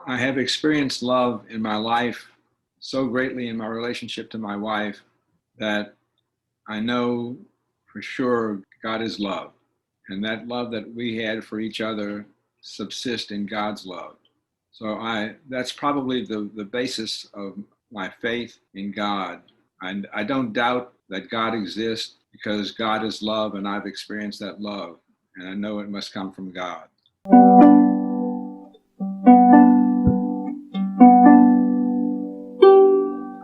I have experienced love in my life so greatly in my relationship to my wife that I know for sure God is love. And that love that we had for each other subsists in God's love. So that's probably the basis of my faith in God. I don't doubt that God exists because God is love and I've experienced that love. And I know it must come from God.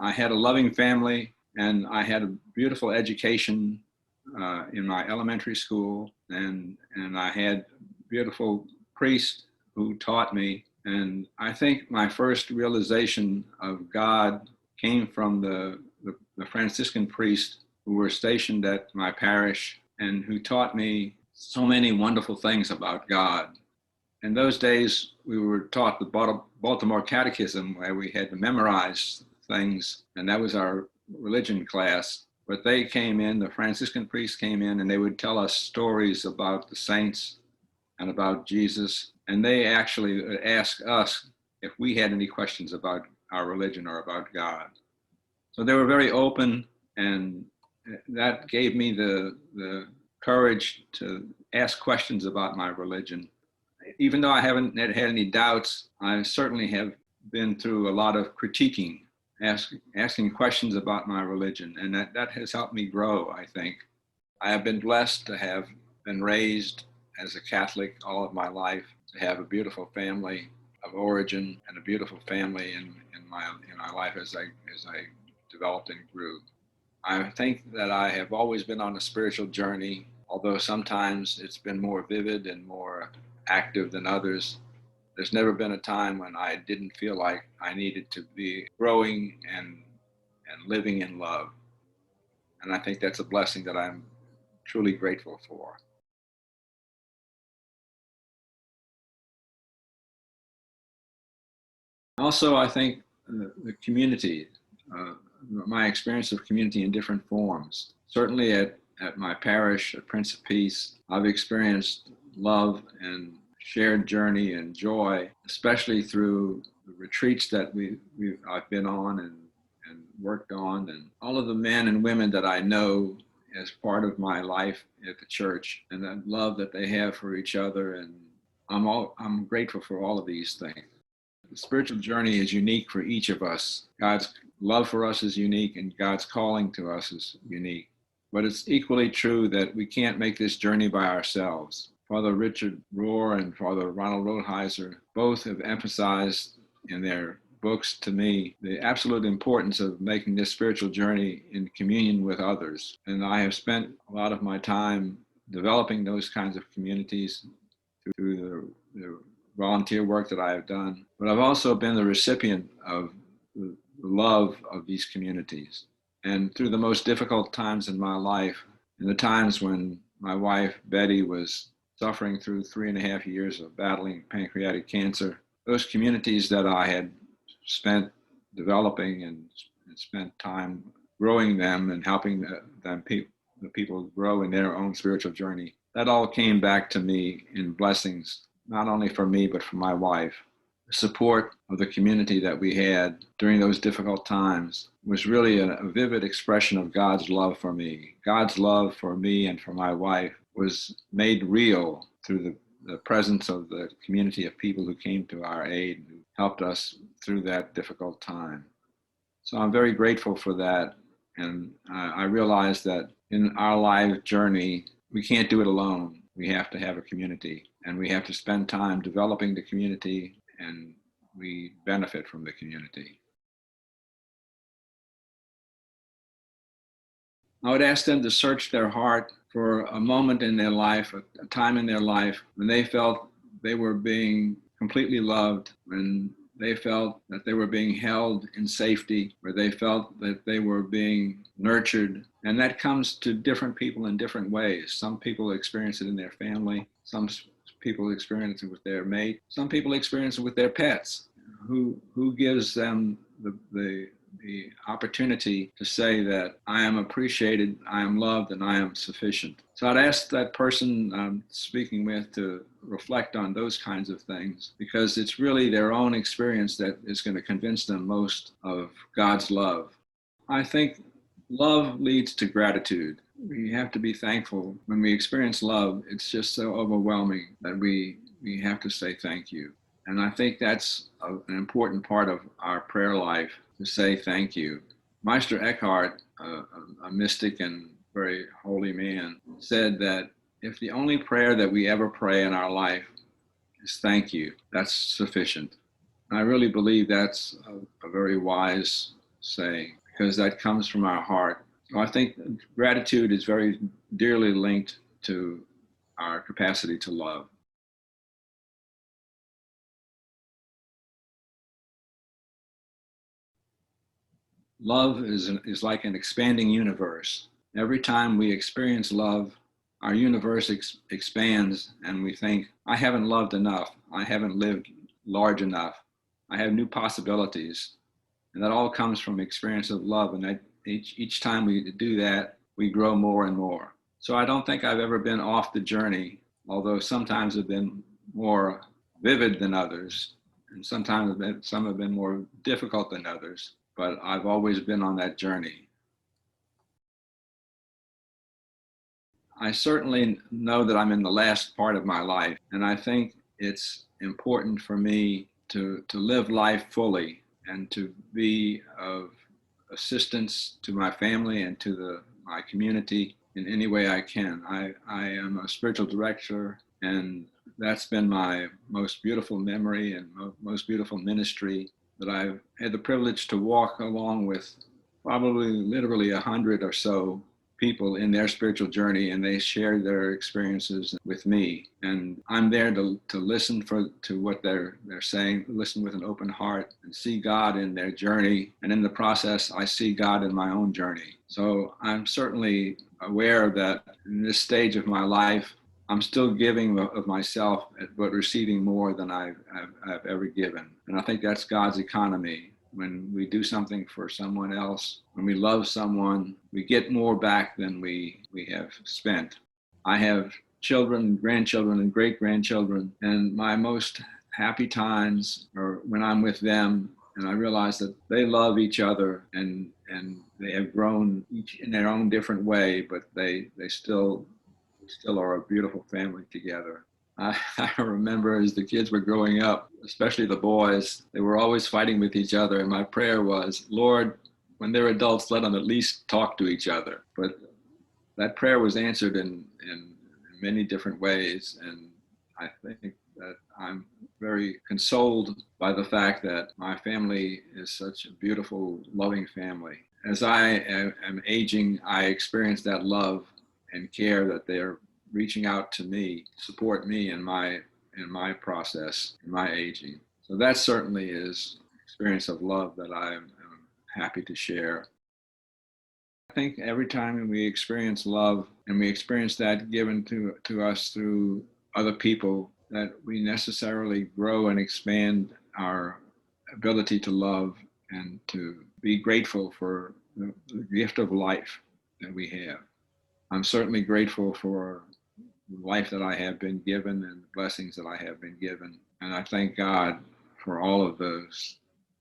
I had a loving family and I had a beautiful education in my elementary school, and I had beautiful priests who taught me. And I think my first realization of God came from the Franciscan priests who were stationed at my parish and who taught me so many wonderful things about God. In those days, we were taught the Baltimore Catechism, where we had to memorize things, and that was our religion class. But they came in, the Franciscan priests came in, and they would tell us stories about the saints and about Jesus. And they actually asked us if we had any questions about our religion or about God. So they were very open, and that gave me the courage to ask questions about my religion. Even though I haven't had any doubts, I certainly have been through a lot of critiquing, asking questions about my religion, and that has helped me grow, I think. I have been blessed to have been raised as a Catholic all of my life, to have a beautiful family of origin and a beautiful family in my life as I developed and grew. I think that I have always been on a spiritual journey, although sometimes it's been more vivid and more active than others. There's never been a time when I didn't feel like I needed to be growing and living in love. And I think that's a blessing that I'm truly grateful for. Also, I think the community, uh, my experience of community in different forms. Certainly at my parish, at Prince of Peace, I've experienced love and shared journey and joy, especially through the retreats that I've been on and worked on, and all of the men and women that I know as part of my life at the church, and that love that they have for each other. And I'm grateful for all of these things. The spiritual journey is unique for each of us. God's love for us is unique, and God's calling to us is unique. But it's equally true that we can't make this journey by ourselves. Father Richard Rohr and Father Ronald Rothheiser both have emphasized in their books to me the absolute importance of making this spiritual journey in communion with others. And I have spent a lot of my time developing those kinds of communities through the volunteer work that I have done, but I've also been the recipient of the love of these communities. And through the most difficult times in my life, in the times when my wife, Betty, was suffering through 3.5 years of battling pancreatic cancer, those communities that I had spent developing and spent time growing them and helping the people grow in their own spiritual journey, that all came back to me in blessings, not only for me, but for my wife. The support of the community that we had during those difficult times was really a vivid expression of God's love for me. God's love for me and for my wife was made real through the presence of the community of people who came to our aid and who helped us through that difficult time. So I'm very grateful for that. And I realize that in our life journey, we can't do it alone. We have to have a community, and we have to spend time developing the community, and we benefit from the community. I would ask them to search their heart for a moment in their life, a time in their life when they felt they were being completely loved, when they felt that they were being held in safety, where they felt that they were being nurtured. And that comes to different people in different ways. Some people experience it in their family. Some people experience it with their mate. Some people experience it with their pets. Who gives them the opportunity to say that I am appreciated, I am loved, and I am sufficient. So I'd ask that person I'm speaking with to reflect on those kinds of things, because it's really their own experience that is going to convince them most of God's love. I think love leads to gratitude. We have to be thankful. When we experience love, it's just so overwhelming that we have to say thank you. And I think that's an important part of our prayer life, to say thank you. Meister Eckhart, a mystic and very holy man, said that if the only prayer that we ever pray in our life is thank you, that's sufficient. And I really believe that's a very wise saying, because that comes from our heart. So I think gratitude is very dearly linked to our capacity to love. Love is like an expanding universe. Every time we experience love, our universe expands, and we think, I haven't loved enough. I haven't lived large enough. I have new possibilities. And that all comes from experience of love. And that each time we do that, we grow more and more. So I don't think I've ever been off the journey, although sometimes have been more vivid than others. And sometimes some have been more difficult than others. But I've always been on that journey. I certainly know that I'm in the last part of my life, and I think it's important for me to live life fully and to be of assistance to my family and to my community in any way I can. I am a spiritual director, and that's been my most beautiful memory and most beautiful ministry, that I've had the privilege to walk along with probably literally 100 or so people in their spiritual journey, and they share their experiences with me. And I'm there to listen to what they're saying, listen with an open heart, and see God in their journey. And in the process, I see God in my own journey. So I'm certainly aware that in this stage of my life, I'm still giving of myself, but receiving more than I've ever given. And I think that's God's economy. When we do something for someone else, when we love someone, we get more back than we have spent. I have children, grandchildren, and great-grandchildren, and my most happy times are when I'm with them and I realize that they love each other, and they have grown each in their own different way, but they still are a beautiful family together. I remember as the kids were growing up, especially the boys, they were always fighting with each other. And my prayer was, Lord, when they're adults, let them at least talk to each other. But that prayer was answered in many different ways. And I think that I'm very consoled by the fact that my family is such a beautiful, loving family. As I am aging, I experience that love and care that they're reaching out to me, support me in my process, in my aging. So that certainly is an experience of love that I am happy to share. I think every time we experience love, and we experience that given to us through other people, that we necessarily grow and expand our ability to love and to be grateful for the gift of life that we have. I'm certainly grateful for the life that I have been given and the blessings that I have been given. And I thank God for all of those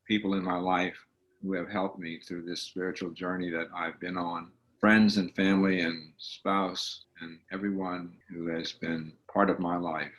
people in my life who have helped me through this spiritual journey that I've been on. Friends and family and spouse and everyone who has been part of my life.